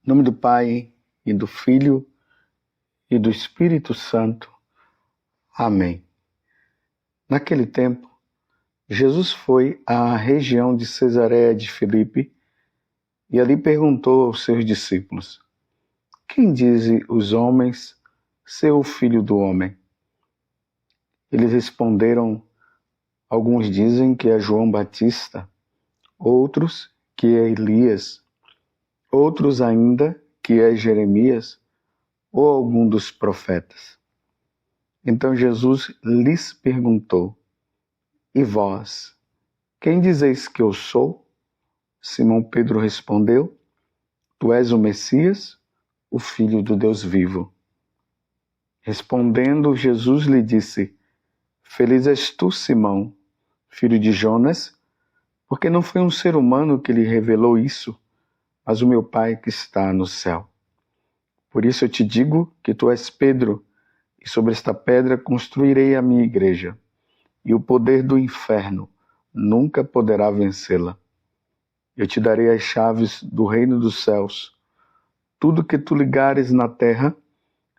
nome do Pai, e do Filho, e do Espírito Santo. Amém. Naquele tempo, Jesus foi à região de Cesareia de Filipe e ali perguntou aos seus discípulos: quem dizem os homens ser o Filho do Homem? Eles responderam: alguns dizem que é João Batista, outros que é Elias, outros ainda que é Jeremias ou algum dos profetas. Então Jesus lhes perguntou: e vós, quem dizeis que eu sou? Simão Pedro respondeu: tu és o Messias, o Filho do Deus vivo. Respondendo, Jesus lhe disse: feliz és tu, Simão, filho de Jonas, porque não foi um ser humano que lhe revelou isso, mas o meu Pai que está no céu. Por isso eu te digo que tu és Pedro, e sobre esta pedra construirei a minha igreja, e o poder do inferno nunca poderá vencê-la. Eu te darei as chaves do reino dos céus. Tudo que tu ligares na terra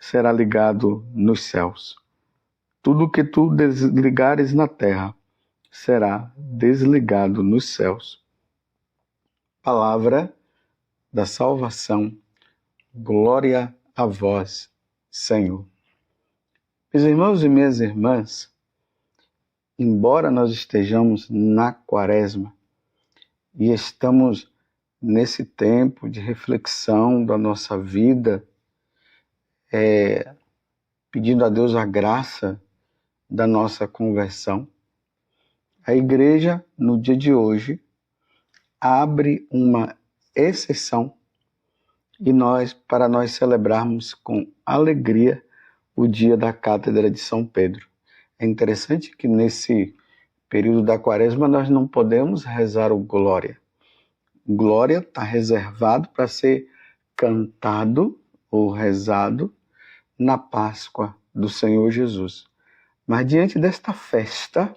será ligado nos céus. Tudo que tu desligares na terra será desligado nos céus. Palavra da salvação. Glória a vós, Senhor. Meus irmãos e minhas irmãs, embora nós estejamos na Quaresma e estamos nesse tempo de reflexão da nossa vida, pedindo a Deus a graça da nossa conversão, a igreja, no dia de hoje, abre uma exceção para nós celebrarmos com alegria o dia da Cátedra de São Pedro. É interessante que nesse período da Quaresma nós não podemos rezar o Glória. Glória está reservado para ser cantado ou rezado na Páscoa do Senhor Jesus. Mas diante desta festa,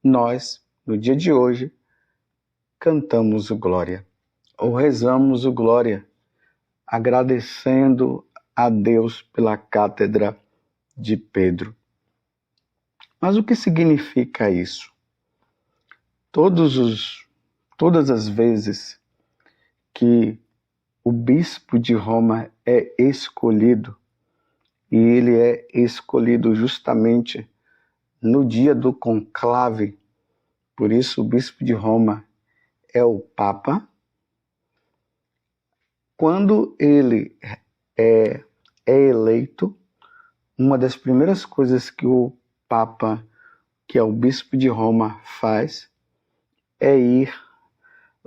nós, no dia de hoje, cantamos o Glória, ou rezamos o Glória, agradecendo a Deus pela Cátedra de Pedro. Mas o que significa isso? Todas as vezes que o bispo de Roma é escolhido, e ele é escolhido justamente no dia do conclave, por isso o bispo de Roma é o Papa. Quando ele é eleito, uma das primeiras coisas que o Papa, que é o bispo de Roma, faz é ir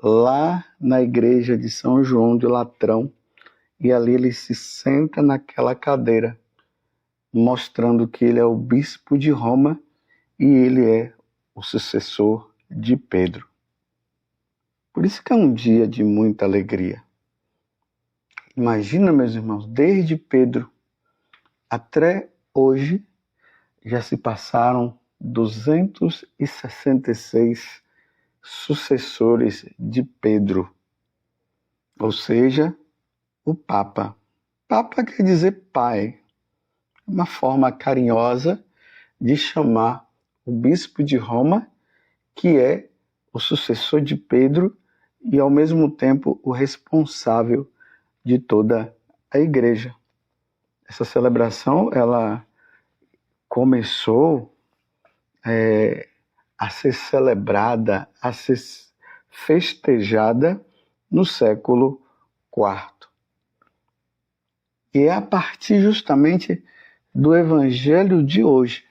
lá na igreja de São João de Latrão e ali ele se senta naquela cadeira, mostrando que ele é o bispo de Roma e ele é o sucessor de Pedro. Por isso que é um dia de muita alegria. Imagina, meus irmãos, desde Pedro até hoje já se passaram 266 sucessores de Pedro, ou seja, o Papa. Papa quer dizer pai, uma forma carinhosa de chamar o bispo de Roma, que é o sucessor de Pedro e ao mesmo tempo o responsável de toda a igreja. Essa celebração, ela começou a ser celebrada, a ser festejada no século IV. E é a partir justamente do evangelho de hoje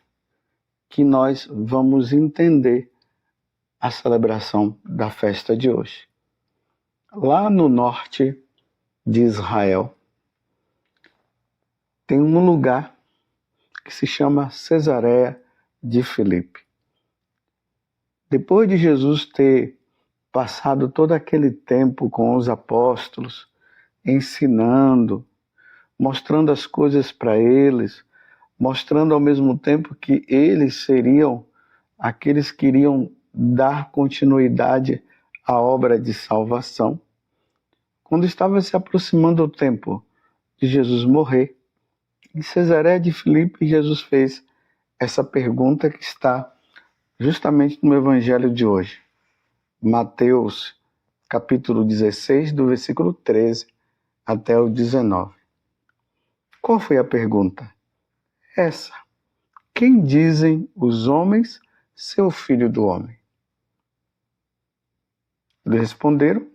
que nós vamos entender a celebração da festa de hoje. Lá no norte de Israel, tem um lugar que se chama Cesareia de Filipe. Depois de Jesus ter passado todo aquele tempo com os apóstolos, ensinando, mostrando as coisas para eles, mostrando ao mesmo tempo que eles seriam aqueles que iriam dar continuidade à obra de salvação. quando estava se aproximando o tempo de Jesus morrer, em Cesareia de Filipe, Jesus fez essa pergunta que está justamente no Evangelho de hoje. Mateus, capítulo 16, do versículo 13 até o 19. Qual foi a pergunta? Essa. Quem dizem os homens ser o Filho do Homem? Eles responderam.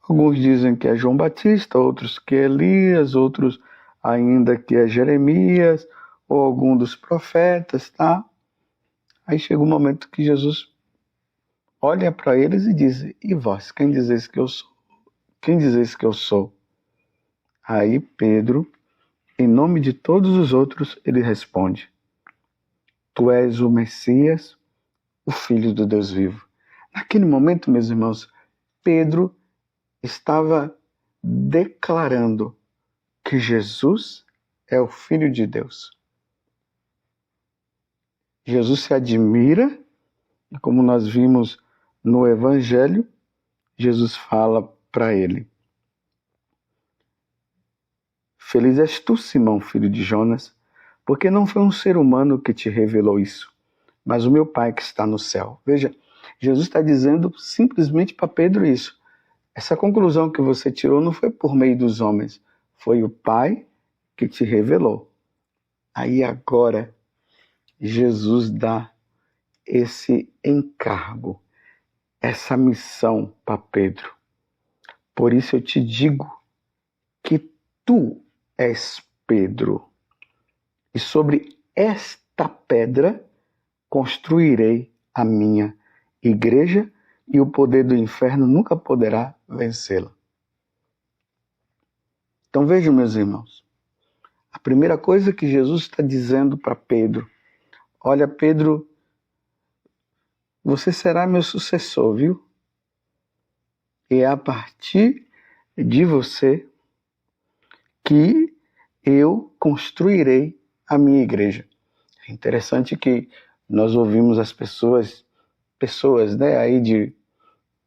Alguns dizem que é João Batista, outros que é Elias, outros ainda que é Jeremias, ou algum dos profetas, tá? Aí chega um momento que Jesus olha para eles e diz: e vós, quem dizeis que eu sou? Quem dizeis que eu sou? Aí Pedro, em nome de todos os outros, ele responde: tu és o Messias, o Filho do Deus vivo. Naquele momento, meus irmãos, Pedro estava declarando que Jesus é o Filho de Deus. Jesus se admira, e como nós vimos no Evangelho, Jesus fala para ele: feliz és tu, Simão, filho de Jonas, porque não foi um ser humano que te revelou isso, mas o meu Pai que está no céu. Veja, Jesus está dizendo simplesmente para Pedro isso. Essa conclusão que você tirou não foi por meio dos homens, foi o Pai que te revelou. Aí agora, Jesus dá esse encargo, essa missão para Pedro. Por isso eu te digo que tu és Pedro, e sobre esta pedra construirei a minha igreja, e o poder do inferno nunca poderá vencê-la. Então vejam, meus irmãos, a primeira coisa que Jesus está dizendo para Pedro: olha, Pedro, você será meu sucessor, viu? E é a partir de você que eu construirei a minha igreja. É interessante que nós ouvimos as pessoas, né, aí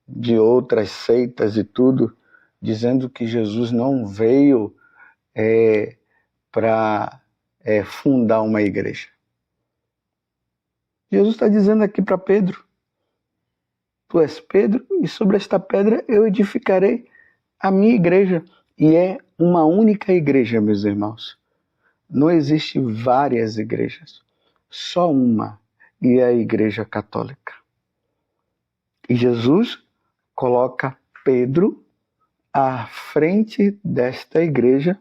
de outras seitas e tudo, dizendo que Jesus não veio para fundar uma igreja. Jesus está dizendo aqui para Pedro: tu és Pedro, e sobre esta pedra eu edificarei a minha igreja. E é uma única igreja, meus irmãos. Não existe várias igrejas, só uma, e é a Igreja Católica. E Jesus coloca Pedro à frente desta igreja,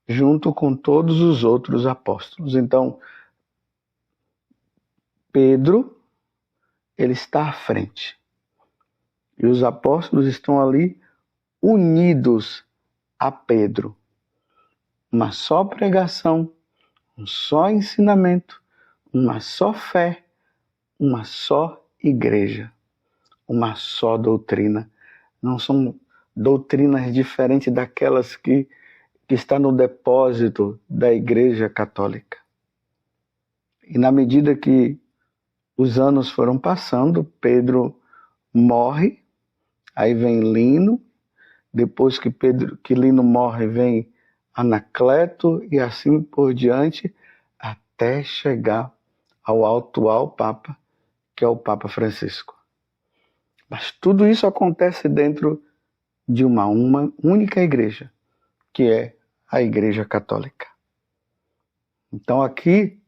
junto com todos os outros apóstolos. Então, Pedro, ele está à frente. E os apóstolos estão ali unidos a Pedro. Uma só pregação, um só ensinamento, uma só fé, uma só igreja, uma só doutrina. Não são doutrinas diferentes daquelas que está no depósito da Igreja Católica. E na medida que os anos foram passando, Pedro morre, aí vem Lino, depois que Lino morre, vem Anacleto, e assim por diante, até chegar ao atual Papa, que é o Papa Francisco. Mas tudo isso acontece dentro de uma única igreja, que é a Igreja Católica. Então aqui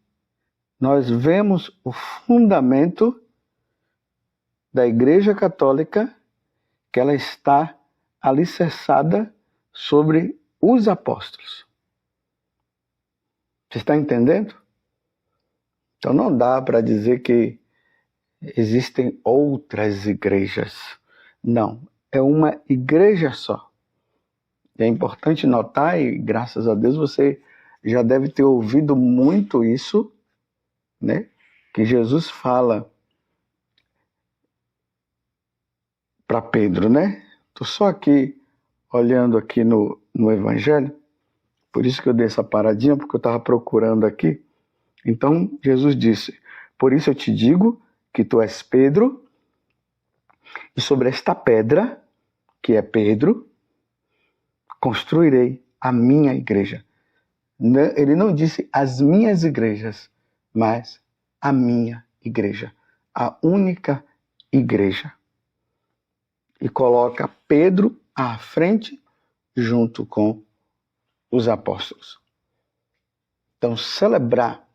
nós vemos o fundamento da Igreja Católica, que ela está alicerçada sobre os apóstolos. Você está entendendo? Então não dá para dizer que existem outras igrejas. Não, é uma igreja só. E é importante notar, e graças a Deus você já deve ter ouvido muito isso, né? Que Jesus fala para Pedro, né? Estou só aqui olhando aqui no Evangelho, por isso que eu dei essa paradinha, porque eu estava procurando aqui. Então Jesus disse: por isso eu te digo que tu és Pedro, e sobre esta pedra, que é Pedro, construirei a minha igreja. Ele não disse as minhas igrejas, mas a minha igreja, a única igreja. E coloca Pedro à frente junto com os apóstolos. Então, celebrar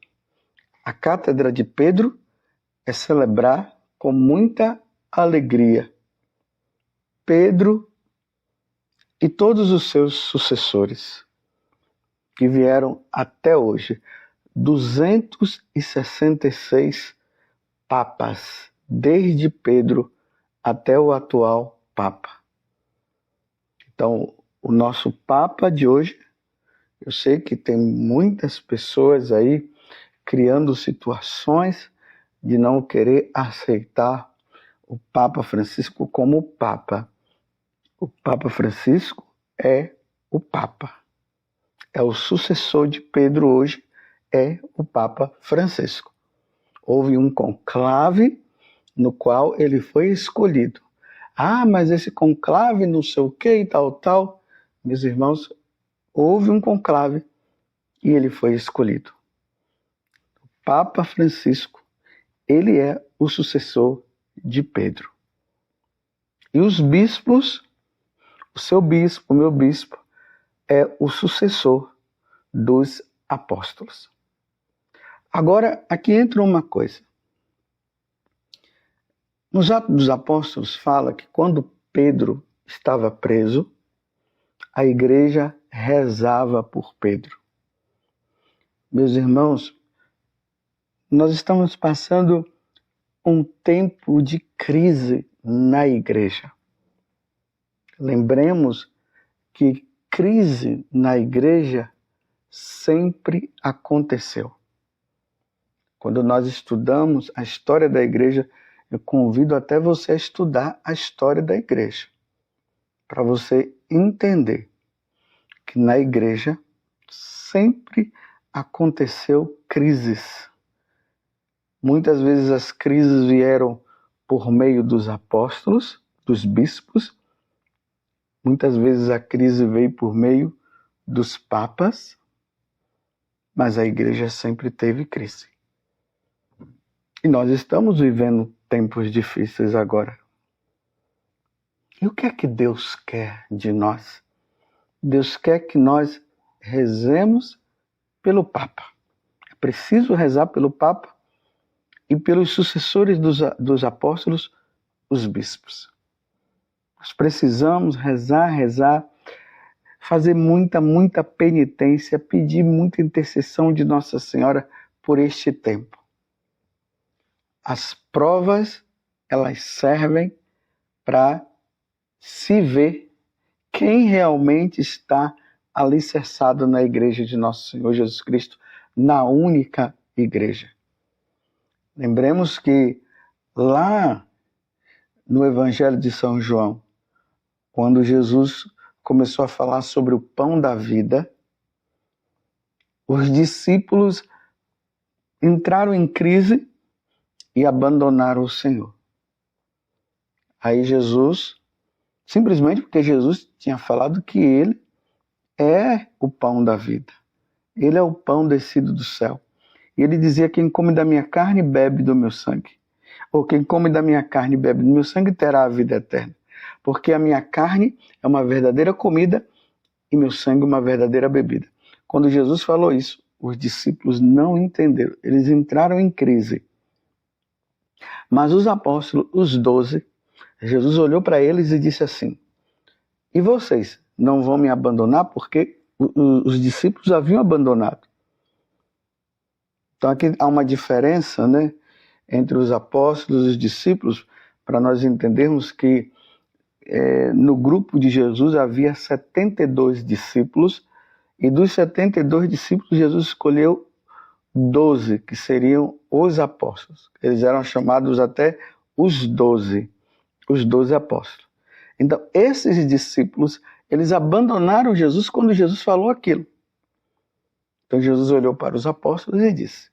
a cátedra de Pedro é celebrar com muita alegria Pedro e todos os seus sucessores que vieram até hoje, 266 papas, desde Pedro até o atual Papa. Então, o nosso Papa de hoje, eu sei que tem muitas pessoas aí criando situações de não querer aceitar o Papa Francisco como Papa. O Papa Francisco é o Papa. É o sucessor de Pedro hoje, é o Papa Francisco. Houve um conclave no qual ele foi escolhido. Ah, mas esse conclave não sei o que e tal. Meus irmãos, houve um conclave e ele foi escolhido. O Papa Francisco, ele é o sucessor de Pedro. E os bispos, o seu bispo, o meu bispo, é o sucessor dos apóstolos. Agora, aqui entra uma coisa. Nos Atos dos Apóstolos fala que quando Pedro estava preso, a igreja rezava por Pedro. Meus irmãos, nós estamos passando um tempo de crise na igreja. Lembremos que crise na igreja sempre aconteceu. Quando nós estudamos a história da igreja, eu convido até você a estudar a história da igreja, para você entender que na igreja sempre aconteceu crises. Muitas vezes as crises vieram por meio dos apóstolos, dos bispos. Muitas vezes a crise veio por meio dos papas, mas a igreja sempre teve crise. E nós estamos vivendo tempos difíceis agora. E o que é que Deus quer de nós? Deus quer que nós rezemos pelo Papa. É preciso rezar pelo Papa e pelos sucessores dos apóstolos, os bispos. Nós precisamos rezar, fazer muita penitência, pedir muita intercessão de Nossa Senhora por este tempo. As provas, elas servem para se ver quem realmente está alicerçado na igreja de Nosso Senhor Jesus Cristo, na única igreja. Lembremos que lá no Evangelho de São João, quando Jesus começou a falar sobre o pão da vida, os discípulos entraram em crise e abandonaram o Senhor. Aí Jesus, simplesmente porque Jesus tinha falado que Ele é o pão da vida. Ele é o pão descido do céu. E Ele dizia, quem come da minha carne e bebe do meu sangue. Ou quem come da minha carne e bebe do meu sangue terá a vida eterna. Porque a minha carne é uma verdadeira comida e meu sangue uma verdadeira bebida. Quando Jesus falou isso, os discípulos não entenderam. Eles entraram em crise. Mas os apóstolos, os 12, Jesus olhou para eles e disse assim, e vocês não vão me abandonar? Porque os discípulos haviam abandonado. Então aqui há uma diferença, né, entre os apóstolos e os discípulos, para nós entendermos que no grupo de Jesus havia 72 discípulos, e dos 72 discípulos Jesus escolheu 12, que seriam os apóstolos. Eles eram chamados até os 12 apóstolos. Então, esses discípulos, eles abandonaram Jesus quando Jesus falou aquilo. Então, Jesus olhou para os apóstolos e disse,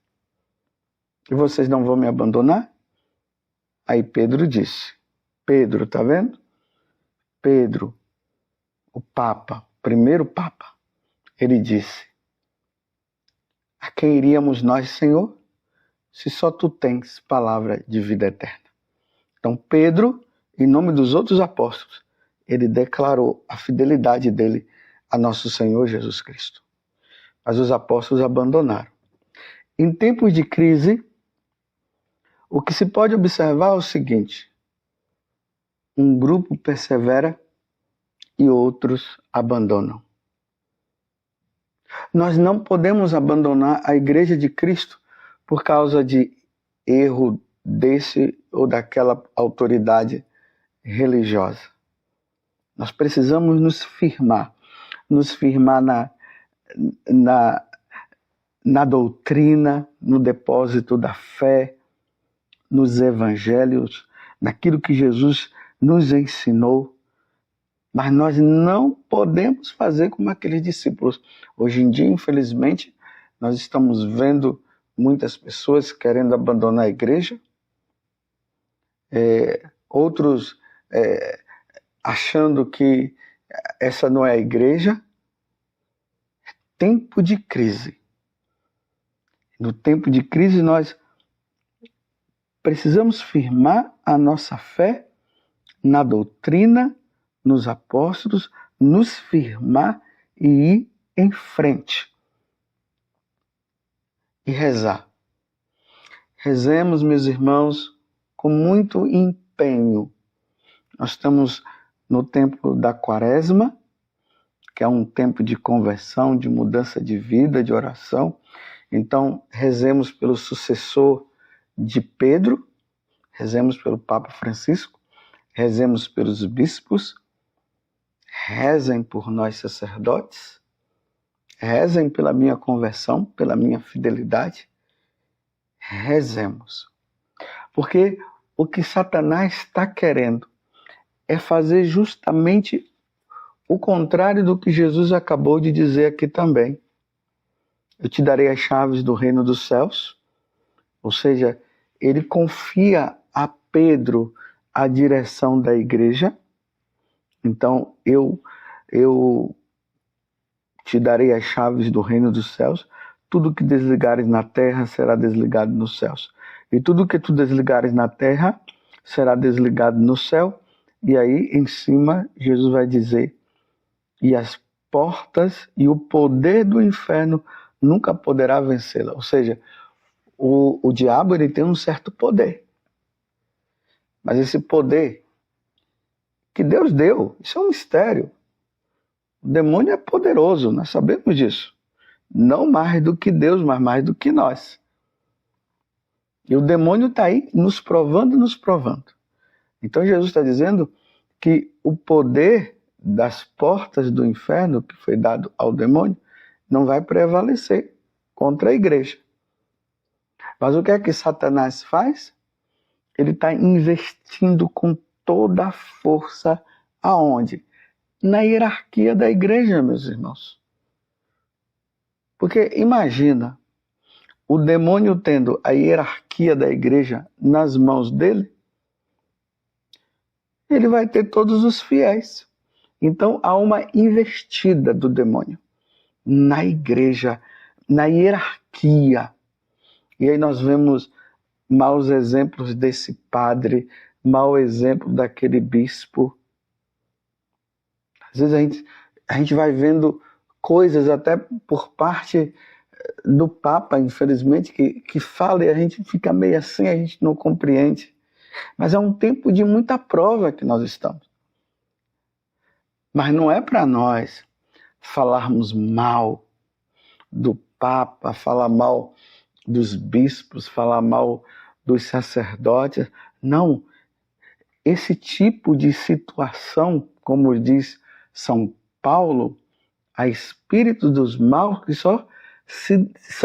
e vocês não vão me abandonar? Aí Pedro disse, Pedro, tá vendo? Pedro, o Papa, o primeiro Papa, ele disse: a quem iríamos nós, Senhor, se só tu tens palavra de vida eterna? Então Pedro, em nome dos outros apóstolos, ele declarou a fidelidade dele a nosso Senhor Jesus Cristo. Mas os apóstolos abandonaram. Em tempos de crise, o que se pode observar é o seguinte: um grupo persevera e outros abandonam. Nós não podemos abandonar a Igreja de Cristo por causa de erro desse ou daquela autoridade religiosa. Nós precisamos nos firmar na doutrina, no depósito da fé, nos evangelhos, naquilo que Jesus nos ensinou. Mas nós não podemos fazer como aqueles discípulos. Hoje em dia, infelizmente, nós estamos vendo muitas pessoas querendo abandonar a igreja, outros achando que essa não é a igreja. É tempo de crise. No tempo de crise, nós precisamos firmar a nossa fé na doutrina, nos apóstolos, nos firmar e ir em frente. E rezar. Rezemos, meus irmãos, com muito empenho. Nós estamos no tempo da Quaresma, que é um tempo de conversão, de mudança de vida, de oração. Então, rezemos pelo sucessor de Pedro, rezemos pelo Papa Francisco, rezemos pelos bispos, rezem por nós sacerdotes, rezem pela minha conversão, pela minha fidelidade. Rezemos. Porque o que Satanás está querendo é fazer justamente o contrário do que Jesus acabou de dizer aqui também. Eu te darei as chaves do reino dos céus. Ou seja, ele confia a Pedro a direção da igreja. Então, eu te darei as chaves do reino dos céus. Tudo que desligares na terra será desligado nos céus. E tudo que tu desligares na terra será desligado no céu. E aí, em cima, Jesus vai dizer: e as portas e o poder do inferno nunca poderá vencê-la. Ou seja, o diabo ele tem um certo poder. Mas esse poder que Deus deu, isso é um mistério. O demônio é poderoso, nós sabemos disso. Não mais do que Deus, mas mais do que nós. E o demônio está aí nos provando. Então Jesus está dizendo que o poder das portas do inferno que foi dado ao demônio não vai prevalecer contra a igreja. Mas o que é que Satanás faz? Ele está investindo com toda a força aonde? Na hierarquia da igreja, meus irmãos. Porque imagina o demônio tendo a hierarquia da igreja nas mãos dele, ele vai ter todos os fiéis. Então há uma investida do demônio na igreja, na hierarquia. E aí nós vemos maus exemplos desse padre, mau exemplo daquele bispo. Às vezes a gente vai vendo coisas até por parte do Papa, infelizmente, que fala e a gente fica meio assim, a gente não compreende. Mas é um tempo de muita prova que nós estamos. Mas não é para nós falarmos mal do Papa, falar mal dos bispos, falar mal dos sacerdotes. Não. Esse tipo de situação, como diz São Paulo, há espírito dos maus que só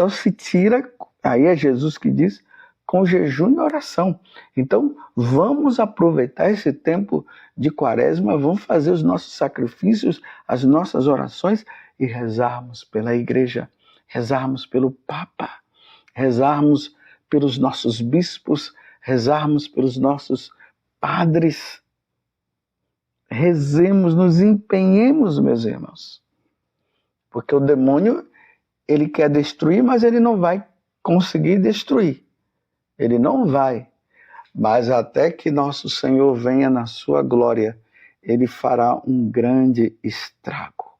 se tira, aí é Jesus que diz, com jejum e oração. Então, vamos aproveitar esse tempo de Quaresma, vamos fazer os nossos sacrifícios, as nossas orações e rezarmos pela igreja, rezarmos pelo Papa, rezarmos pelos nossos bispos, rezarmos pelos nossos padres. rezemos, nos empenhemos, meus irmãos. Porque o demônio, ele quer destruir, mas ele não vai conseguir destruir. Ele não vai. Mas até que nosso Senhor venha na sua glória, ele fará um grande estrago.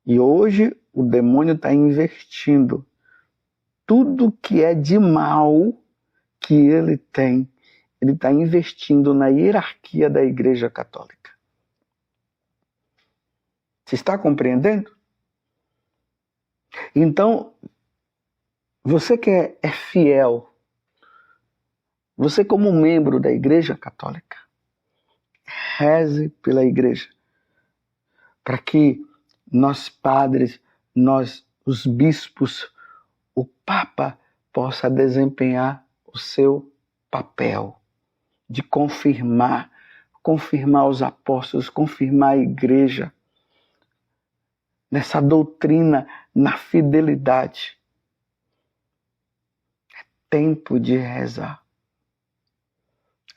E hoje o demônio está investindo tudo que é de mal que ele tem. Ele está investindo na hierarquia da Igreja Católica. Você está compreendendo? Então, você que é fiel, você como membro da Igreja Católica, reze pela Igreja, para que nós padres, nós os bispos, o Papa possa desempenhar o seu papel de confirmar os apóstolos, confirmar a Igreja nessa doutrina, na fidelidade. É tempo de rezar.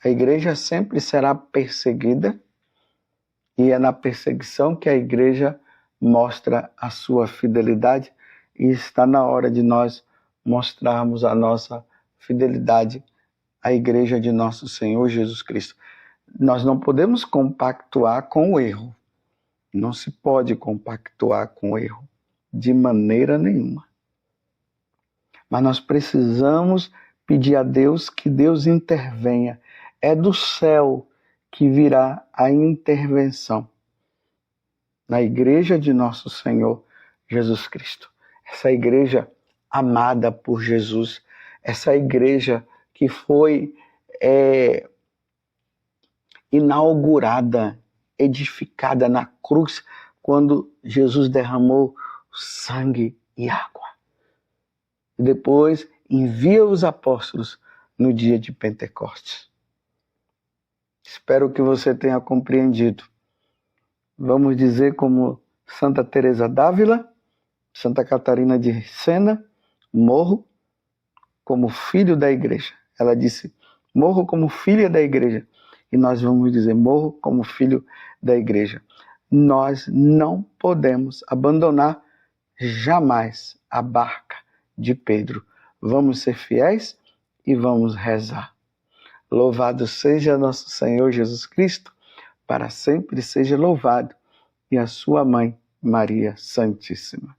A Igreja sempre será perseguida e é na perseguição que a Igreja mostra a sua fidelidade e está na hora de nós mostrarmos a nossa fidelidade à Igreja de nosso Senhor Jesus Cristo. Nós não podemos compactuar com o erro. Não se pode compactuar com o erro de maneira nenhuma. Mas nós precisamos pedir a Deus que Deus intervenha. É do céu que virá a intervenção na Igreja de nosso Senhor Jesus Cristo. Essa Igreja amada por Jesus, essa Igreja que foi inaugurada, edificada na cruz, quando Jesus derramou sangue e água. E depois envia os apóstolos no dia de Pentecostes. Espero que você tenha compreendido. Vamos dizer como Santa Teresa d'Ávila, Santa Catarina de Sena, morro como filho da Igreja. Ela disse, morro como filha da Igreja. E nós vamos dizer, morro como filho da Igreja. Nós não podemos abandonar jamais a barca de Pedro. Vamos ser fiéis e vamos rezar. Louvado seja nosso Senhor Jesus Cristo, para sempre seja louvado, e a sua mãe, Maria Santíssima.